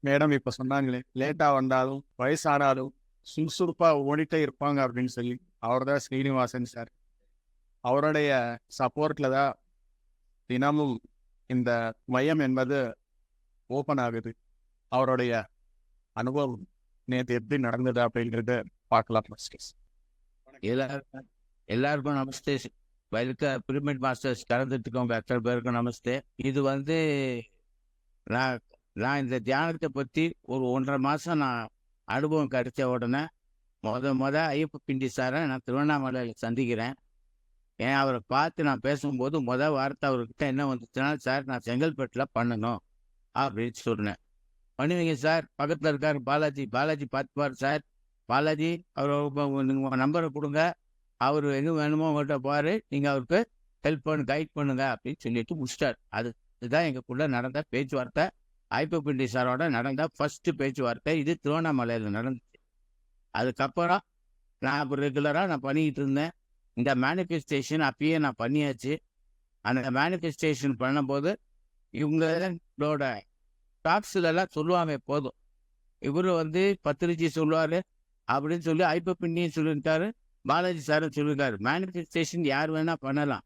Madam இப்ப சொன்னாங்களே, லேட்டா வந்தாலும் வயசானாலும் சுறுசுறுப்பா ஓடிட்டே இருப்பாங்க அப்படின்னு சொல்லி, அவர் தான் ஸ்ரீனிவாசன் சார். அவருடைய சப்போர்ட்ல தான் தினமும் இந்த மையம் என்பது ஓபன் ஆகுது. அவருடைய அனுபவம் நேற்று எப்படி நடந்தது அப்படின்றத பார்க்கலாம். எல்லாருக்கும் எல்லாருக்கும் நமஸ்தே. பிரமிட் மாஸ்டர்ஸ் கலந்துட்டுக்கோங்க அத்தனை பேருக்கும் நமஸ்தே. இது நான் நான் இந்த தியானத்தை பற்றி ஒரு 1.5 மாதம் நான் அனுபவம் கிடைச்ச உடனே ஐயப்ப பிண்டி சாரை நான் திருவண்ணாமலையில் சந்திக்கிறேன். ஏன் அவரை பார்த்து நான் பேசும்போது வார்த்தை அவர்கிட்ட என்ன வந்துச்சுன்னா, சார் நான் செங்கல்பட்டில் பண்ணணும் அப்படின்னு சொன்னேன். பண்ணுவீங்க சார், பக்கத்தில் இருக்கார் பாலாஜி பார்த்துப்பார் சார். பாலாஜி அவர் உங்கள் நம்பரை கொடுங்க, அவர் எங்கே வேணுமோ உங்கள்கிட்ட பாரு, நீங்கள் அவருக்கு ஹெல்ப் கைட் பண்ணுங்க அப்படின்னு சொல்லிட்டு முடிச்சிட்டார். அதுதான் எங்களுக்குள்ள நடந்த பேச்சுவார்த்தை. ஐயப்ப பிண்டி சாரோட நடந்த ஃபர்ஸ்ட் பேச்சுவார்த்தை இது திருவண்ணாமலையில் நடந்துச்சு. அதுக்கப்புறம் நான் இப்போ ரெகுலராக நான் பண்ணிக்கிட்டு இருந்தேன். இந்த மேனிஃபெஸ்டேஷன் அப்பயே நான் பண்ணியாச்சு. அந்த மேனிஃபெஸ்டேஷன் பண்ணும்போது இவங்களோட டாக்ஸ்லாம் சொல்லுவாங்க போதும். இவர் பத்திரிச்சி சொல்லுவார் அப்படின்னு சொல்லி ஐயப்ப பிண்டியும் சொல்லியிருக்காரு, பாலாஜி சாரும் சொல்லியிருக்காரு. மேனிஃபெஸ்டேஷன் யார் வேணால் பண்ணலாம்,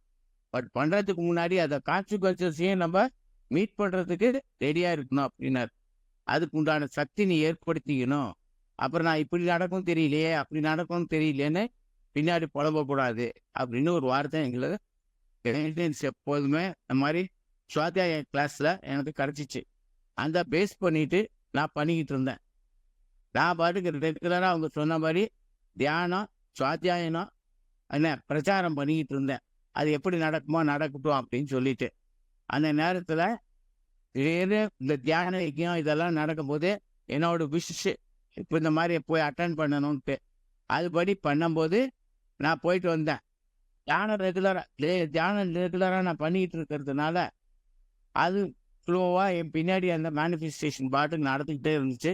பட் பண்ணுறதுக்கு முன்னாடி அதை கான்சிக்வன்சஸையும் நம்ம மீட் பண்ணுறதுக்கு ரெடியாக இருக்கணும் அப்படின்னாரு. அதுக்கு உண்டான சக்தி நீ ஏற்படுத்திக்கணும். அப்புறம் நான் இப்படி நடக்கும் தெரியலையே அப்படி நடக்கும்னு தெரியலேன்னு பின்னாடி புலம்பக்கூடாது அப்படின்னு ஒரு வார்த்தை எங்களுக்கு கைடன்ஸ் எப்போதுமே இந்த மாதிரி சுவாத்தியாய கிளாஸில் எனக்கு கிடச்சிச்சு. அந்த பேஸ் பண்ணிட்டு நான் பண்ணிக்கிட்டு இருந்தேன். நான் பாட்டுக்கு ரெகுலராக அவங்க சொன்ன மாதிரி தியானம் சுவாத்தியாயனம் என்ன பிரச்சாரம் பண்ணிக்கிட்டு இருந்தேன். அது எப்படி நடக்குமோ நடக்கட்டும் அப்படின்னு சொல்லிட்டு அந்த நேரத்தில் இந்த தியான யஜ்யம் இதெல்லாம் நடக்கும்போது என்னோட விஷ் இப்போ இந்த மாதிரி போய் அட்டன் பண்ணணும்ட்டு அதுபடி பண்ணும்போது நான் போயிட்டு வந்தேன். தியானம் ரெகுலராக நான் பண்ணிக்கிட்டு இருக்கிறதுனால அது ஸ்லோவாக என் பின்னாடி அந்த மேனிஃபெஸ்டேஷன் பாட்டுக்கு நடந்துக்கிட்டே இருந்துச்சு.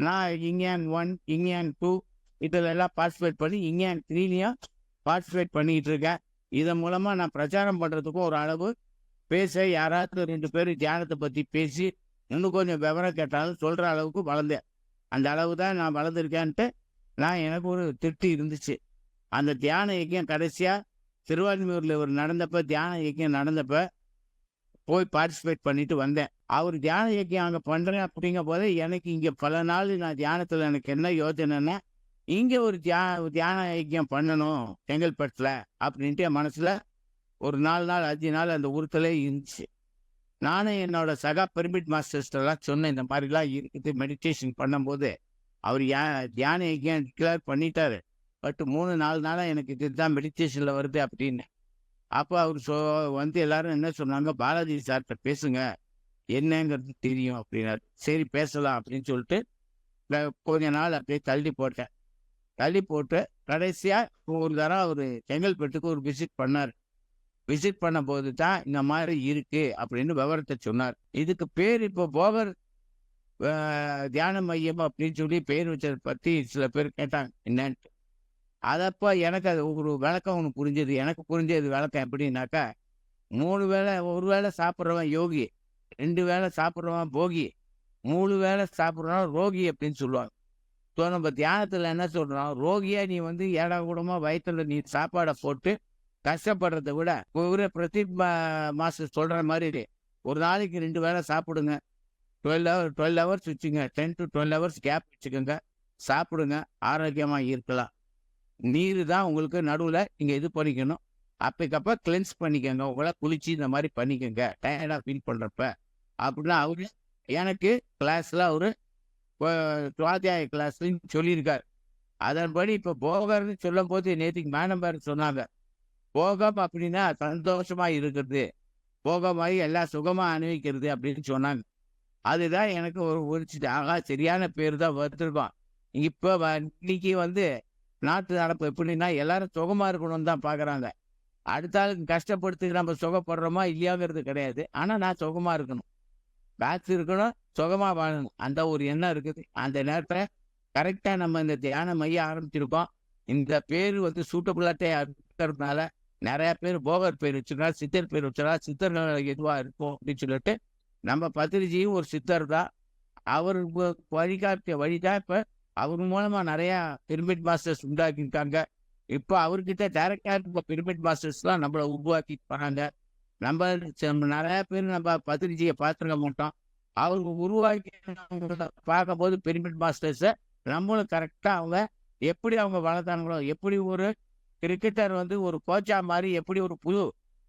நான் இங்கேன் 1 இங்கேன் 2 இதிலெல்லாம் பார்ட்டிசிபேட் பண்ணி இங்கேன் 3லையும் பார்ட்டிசிபேட் பண்ணிக்கிட்டு இருக்கேன். இதன் மூலமாக நான் பிரச்சாரம் பண்ணுறதுக்கும் ஒரு அளவு பேச, யாராவது 2 பேர் தியானத்தை பற்றி பேசி இன்னும் கொஞ்சம் விவரம் கேட்டாலும் சொல்கிற அளவுக்கு வளர்ந்தேன். அந்த அளவு தான் நான் வளர்ந்துருக்கேன்ட்டு எனக்கு ஒரு திருப்தி இருந்துச்சு. அந்த தியான இயக்கம் கடைசியாக திருவான்மியூரில் ஒரு தியான இயக்கம் நடந்தப்போ போய் பார்ட்டிசிபேட் பண்ணிட்டு வந்தேன். அவர் தியான இயக்கம் அங்கே பண்ணுறேன் அப்படிங்கும் போது எனக்கு இங்கே பல நாள் நான் தியானத்தில் எனக்கு என்ன யோசனைன்னா, இங்கே ஒரு தியான இயக்கம் பண்ணணும் செங்கல்பட்டில் அப்படின்ட்டு என் மனசில் ஒரு 4 நாள் 5 நாள் அந்த உறுத்தலே இருந்துச்சு. நானும் என்னோட சகா பிரமிட் மாஸ்டர்ஸ்டெல்லாம் சொன்னேன், இந்த மாதிரிலாம் இருக்குது மெடிடேஷன் பண்ணும்போது. அவர் தியான இயக்கம் டிக்ளேர் பண்ணிட்டாரு, பட் 3-4 நாளாக எனக்கு இதுதான் மெடிடேஷனில் வருது அப்படின்னு. அப்போ அவர் எல்லாரும் என்ன சொன்னாங்க, பாலாஜி சார்கிட்ட பேசுங்க, என்னங்கிறது தெரியும் அப்படின்னாரு. சரி பேசலாம் அப்படின்னு சொல்லிட்டு கொஞ்ச நாள் அப்படியே தள்ளி போட்டு கடைசியாக ஒரு தரம் அவர் செங்கல்பட்டுக்கு ஒரு விசிட் பண்ணார். விசிட் பண்ணும்போது தான் இந்த மாதிரி இருக்கு அப்படின்னு விவரத்தை சொன்னார். இதுக்கு பேர் இப்போ போகர் தியான மையம் அப்படின்னு சொல்லி பேர் வச்சதை பற்றி சில பேர் கேட்டாங்க என்னன்ட்டு. அதப்போ எனக்கு அது ஒரு விளக்கம் ஒன்று புரிஞ்சது. எனக்கு புரிஞ்சது விளக்கம் எப்படின்னாக்கா, 3 வேளை, 1 வேளை சாப்பிட்றவன் யோகி, 2 வேளை சாப்பிட்றவன் போகி, 3 வேளை சாப்பிட்றவன் ரோகி அப்படின்னு சொல்லுவாங்க. ஸோ நம்ம தியானத்தில் என்ன சொல்கிறோம், ரோகியாக நீ ஏடா கூடமாக வயிற்றுல நீ சாப்பாடை போட்டு கஷ்டப்படுறத விட ஒரு மாதம் சொல்கிற மாதிரி ஒரு நாளைக்கு 2 வேளை சாப்பிடுங்க. 12 ஹவர்ஸ் வச்சுங்க, 10 to 12 ஹவர்ஸ் கேப் வச்சுக்கோங்க, சாப்பிடுங்க, ஆரோக்கியமாக இருக்கலாம். நீர் தான் உங்களுக்கு நடுவில் நீங்கள் இது பண்ணிக்கணும். அப்பக்கப்போ கிளென்ஸ் பண்ணிக்கோங்க, உங்களை குளிச்சு இந்த மாதிரி பண்ணிக்கோங்க டயர்டாக ஃபீல் பண்ணுறப்ப அப்படின்னா அவரு எனக்கு கிளாஸில் அவரு சுவாத்தியாய கிளாஸ்ன்னு சொல்லியிருக்கார். அதன்படி இப்போ போகர்னு சொல்லும் போது நேற்றுக்கு மேனம்பர் சொன்னாங்க, போகம் அப்படின்னா சந்தோஷமாக இருக்கிறது, போகமாகி எல்லாம் சுகமாக அனுபவிக்கிறது அப்படின்னு சொன்னாங்க. அதுதான் எனக்கு ஒரு ஆகா சரியான பேர் தான் வந்திருக்கோம். இப்போ இன்னைக்கு நாட்டு நடப்பு எப்படின்னா எல்லாரும் சுகமாக இருக்கணும்னு தான் பார்க்குறாங்க. அடுத்த ஆளுக்கு கஷ்டப்படுத்தி நம்ம சுகப்படுறோமா இல்லையாங்கிறது கிடையாது. ஆனால் நான் சுகமாக இருக்கணும், பேட்ச் இருக்கணும், சுகமாக வாழணும், அந்த ஒரு எண்ணம் இருக்குது. அந்த நேரத்தில் கரெக்டாக நம்ம இந்த தியான மையம் ஆரம்பிச்சிருக்கோம். இந்த பேர் சூட்டபுளாட்டே இருக்கிறதுனால நிறையா பேர் போகர் பேர் வச்சுருக்கா, சித்தர் பேர் வச்சுருக்கா, சித்தர்கள் எதுவாக இருக்கும் அப்படின்னு சொல்லிட்டு நம்ம பத்திரிஜியும் ஒரு சித்தர் தான். அவர் வழிகாட்டிய வழிதான் இப்போ அவர் மூலமா நிறையா பிரமிட் மாஸ்டர்ஸ் உண்டாக்கியிருக்காங்க. இப்போ அவர்கிட்ட டைரக்டா இப்போ பிரமிட் மாஸ்டர்ஸ்லாம் நம்மளை உருவாக்கி போனாங்க. நம்ம நிறைய பேர் நம்ம பத்திரிகையை பார்த்துருக்க மாட்டோம். அவங்க உருவாக்கி பார்க்கும்போது பிரமிட் மாஸ்டர்ஸை நம்மளும் கரெக்டாக அவங்க எப்படி அவங்க வளர்த்தாங்களோ, எப்படி ஒரு கிரிக்கெட்டர் வந்து ஒரு கோச்சா மாதிரி எப்படி ஒரு புது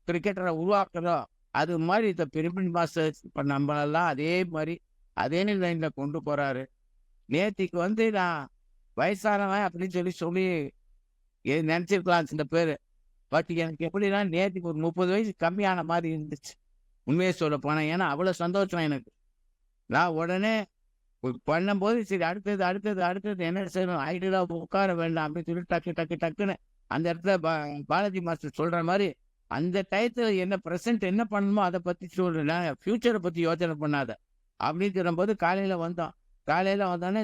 கிரிக்கெட்டரை உருவாக்குறோ, அது மாதிரி இந்த பிரமிட் மாஸ்டர்ஸ் இப்போ நம்மளெல்லாம் அதே மாதிரி அதே லைனில் கொண்டு போகிறாரு. நேத்திக்கு வந்து நான் வயசானவன் அப்படின்னு சொல்லி நினச்சிருக்கலாம் சில பேர். பட் எனக்கு எப்படின்னா நேற்றுக்கு ஒரு 30 வயசு கம்மியான மாதிரி இருந்துச்சு, உண்மையை சொல்ல போனேன். ஏன்னா அவ்வளோ சந்தோஷம் எனக்கு. நான் உடனே பண்ணும்போது சரி அடுத்தது என்ன செய்யணும், ஐடியில் உட்கார வேண்டாம் அப்படின்னு சொல்லி டக்குன்னு அந்த இடத்துல பாலாஜி மாஸ்டர் சொல்கிற மாதிரி அந்த டயத்தில் என்ன ப்ரெசென்ட் என்ன பண்ணணுமோ அதை பற்றி சொல்கிறேன், ஃப்யூச்சரை பற்றி யோசனை பண்ணாத அப்படின்னு சொல்லும்போது காலையில் வந்தோடனே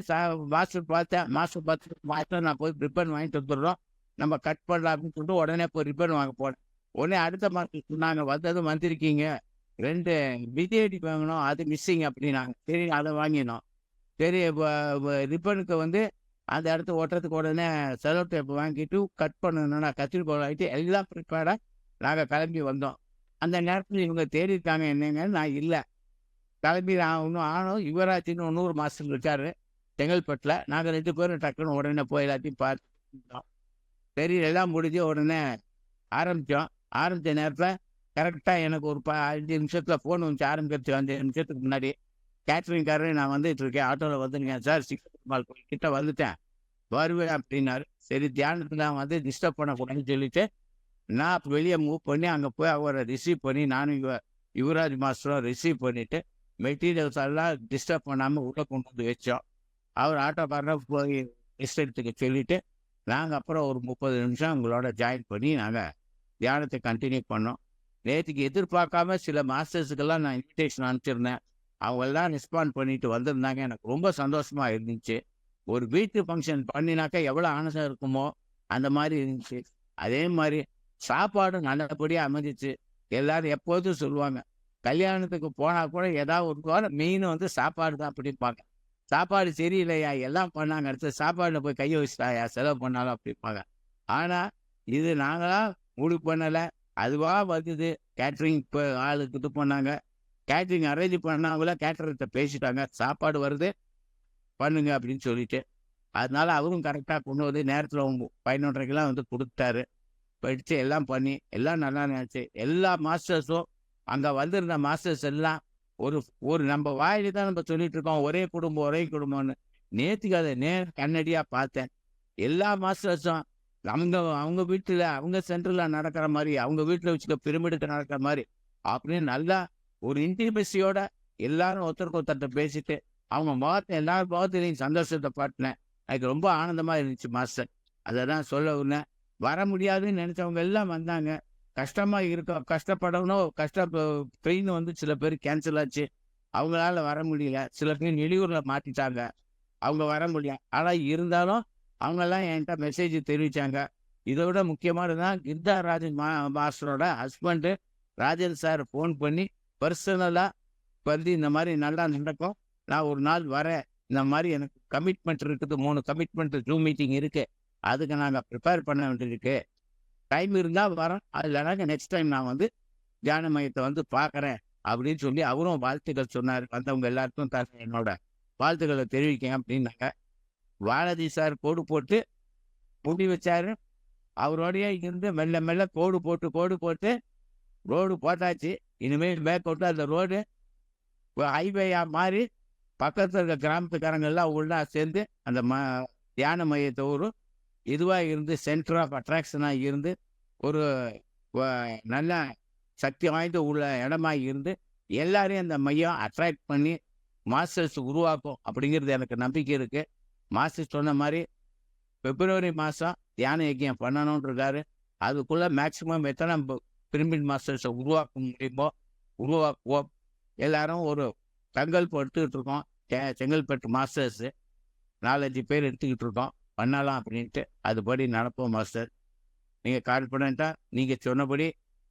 மாஸ்டர் பார்த்து நான் போய் ரிப்பன் வாங்கிட்டு வந்துடுறோம், நம்ம கட் பண்ணலாம் அப்படின்னு சொல்லிட்டு உடனே போய் ரிப்பன் வாங்க போனேன். உடனே அடுத்த மாதம் சொன்னாங்க, வந்திருக்கீங்க 2 பிஜேடி வாங்கினோம், அது மிஸ்ஸிங் அப்படின்னாங்க. சரி அதை வாங்கினோம். சரி ரிப்பனுக்கு வந்து அந்த இடத்த ஓட்டுறதுக்கு உடனே செலோ டேப் வாங்கிட்டு கட் பண்ணணும்னா கத்திரிக்கோள் ஆகிட்டு எல்லாம் ப்ரிப்பேர்டாக நாங்கள் கிளம்பி வந்தோம். அந்த நேரத்தில் இவங்க தேடிருக்காங்க என்னங்க, நான் இல்லை கிளம்பி நான் ஒன்றும் ஆனோம். யுவராஜின்னு இன்னொரு மாஸ்டர் இருக்காரு செங்கல்பட்டில். நாங்கள் 2 பேரும் டக்குன்னு உடனே போய் எல்லாத்தையும் பார்த்துட்டோம். சரி எல்லாம் முடிஞ்சு உடனே ஆரம்பித்த நேரத்தில் கரெக்டாக எனக்கு ஒரு 5 நிமிஷத்தில் ஃபோன் வந்துச்சு. ஆரம்பிக்கிறதுக்கு 5 நிமிஷத்துக்கு முன்னாடி கேட்ரிங்காரரு நான் வந்துட்டு இருக்கேன், ஆட்டோவில் வந்துருக்கேன் சார், சிக்கல் கிட்ட வந்துட்டேன், வருவேன் அப்படின்னாரு. சரி தியானத்தில் நான் வந்து டிஸ்டர்ப் பண்ணக்கூடாதுன்னு சொல்லிட்டு நான் வெளியே மூவ் பண்ணி அங்கே போய் அவரை ரிசீவ் பண்ணி நானும் யுவராஜ் மாஸ்டரும் ரிசீவ் பண்ணிவிட்டு மெட்டீரியல்ஸ் எல்லாம் டிஸ்டர்ப் பண்ணாமல் உள்ளே கொண்டு வந்து வச்சோம். அவர் ஆட்டோக்காரரை போய் ரெஸ்ட் எடுத்துக்க சொல்லிவிட்டு நாங்கள் அப்புறம் ஒரு 30 நிமிஷம் உங்களோட ஜாயின் பண்ணி நாங்கள் தியானத்தை கண்டினியூ பண்ணோம். நேற்றுக்கு எதிர்பார்க்காம சில மாஸ்டர்ஸுக்கெல்லாம் நான் இன்விடேஷன் அனுப்பிச்சிருந்தேன். அவங்கெல்லாம் ரெஸ்பாண்ட் பண்ணிட்டு வந்திருந்தாங்க. எனக்கு ரொம்ப சந்தோஷமாக இருந்துச்சு. ஒரு வீட்டு ஃபங்க்ஷன் பண்ணினாக்கா எவ்வளோ ஆனந்தம் இருக்குமோ அந்த மாதிரி இருந்துச்சு. அதே மாதிரி சாப்பாடும் நல்லபடியாக அமைஞ்சிச்சு. எல்லோரும் எப்போதும் சொல்லுவாங்க, கல்யாணத்துக்கு போனால் கூட ஏதாவது ஒரு வாரம் மெயின் வந்து சாப்பாடு தான் அப்படிம்பாங்க. சாப்பாடு சரியில்லையா, எல்லாம் பண்ணாங்க, அடுத்து சாப்பாடில் போய் கையை வச்சுட்டாயா செலவு பண்ணாலும் அப்படிம்பாங்க. ஆனால் இது நாங்களாம் முடிவு பண்ணலை, அதுவாக வந்தது. கேட்ரிங் இப்போ ஆளுக்கு இது பண்ணாங்க, கேட்ரிங் அரேஞ்ச் பண்ணாங்கள கேட்டர்கிட்ட பேசிட்டாங்க, சாப்பாடு வருது பண்ணுங்க அப்படின்னு சொல்லிட்டு. அதனால அவரும் கரெக்டாக கொண்டு வந்து நேரத்தில் 11:30க்கெல்லாம் வந்து கொடுத்தாரு. படித்து எல்லாம் பண்ணி எல்லாம் நல்லா நினச்சி எல்லா மாஸ்டர்ஸும் அங்கே வந்திருந்த மாஸ்டர்ஸ் எல்லாம் ஒரு நம்ம வாயில தான் நம்ம சொல்லிட்டு இருக்கோம் ஒரே குடும்பம்னு. நேற்றுக்கு அதை கண்ணடியாக பார்த்தேன். எல்லா மாஸ்டர்ஸும் அவங்க வீட்டில் அவங்க சென்டரில் நடக்கிற மாதிரி, அவங்க வீட்டில் வச்சுக்க பிரமிடுக்கு நடக்கிற மாதிரி அப்படின்னு நல்லா ஒரு இன்டிமெசியோட எல்லாரும் ஒருத்தருக்கு பேசிட்டு அவங்க எல்லாரும் முகத்திலையும் சந்தோஷத்தை பாட்டினேன். எனக்கு ரொம்ப ஆனந்தமாக இருந்துச்சு மாஸ்டர். அதை தான் சொல்ல உடனே வர முடியாதுன்னு நினச்சவங்க எல்லாம் வந்தாங்க. கஷ்டப்படணும் ட்ரெயின் வந்து சில பேர் கேன்சல் ஆச்சு, அவங்களால வர முடியல. சில பேர் வெளியூரில் மாட்டிட்டாங்க, அவங்க வர முடியல. ஆனால் இருந்தாலும் அவங்கெல்லாம் என்கிட்ட மெசேஜ் தெரிவித்தாங்க. இதை விட முக்கியமானதுதான் கிர்தா ராஜன் மாஸ்டரோட ஹஸ்பண்டு ராஜன் சார் ஃபோன் பண்ணி பர்சனலாக வந்து இந்த மாதிரி நல்லா நடக்கும், நான் ஒரு நாள் வரேன், இந்த மாதிரி எனக்கு கமிட்மெண்ட் இருக்குது, 3 கமிட்மெண்ட் ஜூம் மீட்டிங் இருக்குது, அதுக்கு நாங்கள் ப்ரிப்பேர் பண்ண வேண்டியிருக்கு, டைம் இருந்தால் வரேன், அது இல்லைனாக்க நெக்ஸ்ட் டைம் நான் வந்து தியான மையத்தை வந்து பார்க்குறேன் அப்படின்னு சொல்லி அவரும் வாழ்த்துக்கள் சொன்னார். வந்தவங்க எல்லாருக்கும் என்னோட வாழ்த்துக்களை தெரிவிக்கேன் அப்படின்னாங்க. பாலாஜி சார் கோடு போட்டு முடி வச்சாரு. அவரோடைய இருந்து மெல்ல கோடு போட்டு ரோடு போட்டாச்சு. இனிமேல் மேற்கொண்டு அந்த ரோடு ஹைவேயாக மாறி பக்கத்தில் இருக்க கிராமத்துக்காரங்கெல்லாம் உள்ளா சேர்ந்து அந்த தியான மையத்தை ஒரு இதுவாக இருந்து சென்டர் ஆஃப் அட்ராக்ஷனாக இருந்து ஒரு நல்ல சக்தி வாய்ந்த உள்ள இடமாக இருந்து எல்லாரையும் அந்த மையம் அட்ராக்ட் பண்ணி மாஸ்டர்ஸ் உருவாக்கும் அப்படிங்கிறது எனக்கு நம்பிக்கை இருக்குது. மாஸ்டர் சொன்ன மாதிரி பிப்ரவரி மாதம் தியான யஜ்யம் பண்ணணுன்றிருக்காரு. அதுக்குள்ளே மேக்சிமம் எத்தனை பிரமிட் மாஸ்டர்ஸை உருவாக்க முடியுமோ உருவாக்குவோம். எல்லாரும் ஒரு சங்கல்பம் எடுத்துக்கிட்டு இருக்கோம். செங்கல்பட்டு மாஸ்டர்ஸு 4-5 பேர் எடுத்துக்கிட்டு இருக்கோம், பண்ணலாம் அப்படின்ட்டு. அதுபடி நடப்போம் மாஸ்டர். நீங்கள் கான்ஃபிடென்ட்டாக நீங்கள் சொன்னபடி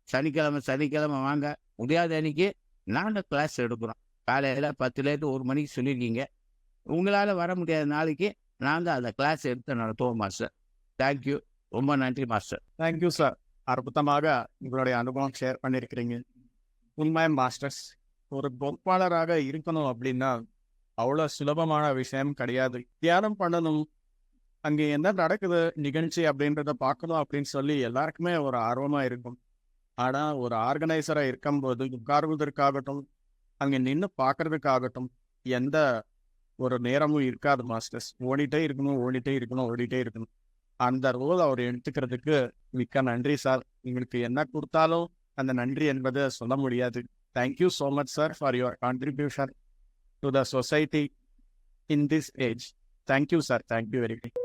சனிக்கிழமை வாங்க. முடியாத அன்னைக்கு நாங்கள் கிளாஸ் எடுக்கிறோம். காலையில் 10லேருந்து 1 மணிக்கு சொல்லியிருக்கீங்க. உங்களால் வர முடியாத நாளைக்கு நான் தான் அந்த கிளாஸ் எடுத்து நடத்துவோம் மாஸ்டர். தேங்க்யூ. ரொம்ப நன்றி மாஸ்டர். Thank you sir. அற்புதமாக உங்களுடைய அனுபவம் ஷேர் பண்ணியிருக்கிறீங்க. உண்மை மாஸ்டர்ஸ், ஒரு பொறுப்பாளராக இருக்கணும் அப்படின்னா அவ்வளோ சுலபமான விஷயம் கிடையாது. தியானம் பண்ணணும், அங்கே என்ன நடக்குது நிகழ்ச்சி அப்படின்றத பார்க்கணும் அப்படின்னு சொல்லி எல்லாருக்குமே ஒரு ஆர்வமாக இருக்கும். ஆனால் ஒரு ஆர்கனைசராக இருக்கும்போது உட்காருவதற்காகட்டும், அங்கே நின்று பார்க்கறதுக்காகட்டும் எந்த ஒரு நேரமும் இருக்காது மாஸ்டர்ஸ். ஓடிட்டே இருக்கணும். அந்த ரோல் அவர் எடுத்துக்கிறதுக்கு மிக்க நன்றி சார். உங்களுக்கு என்ன கொடுத்தாலும் அந்த நன்றி என்பதை சொல்ல முடியாது. Thank you so much sir for your contribution to the society in this age. Thank you sir. Thank you very much.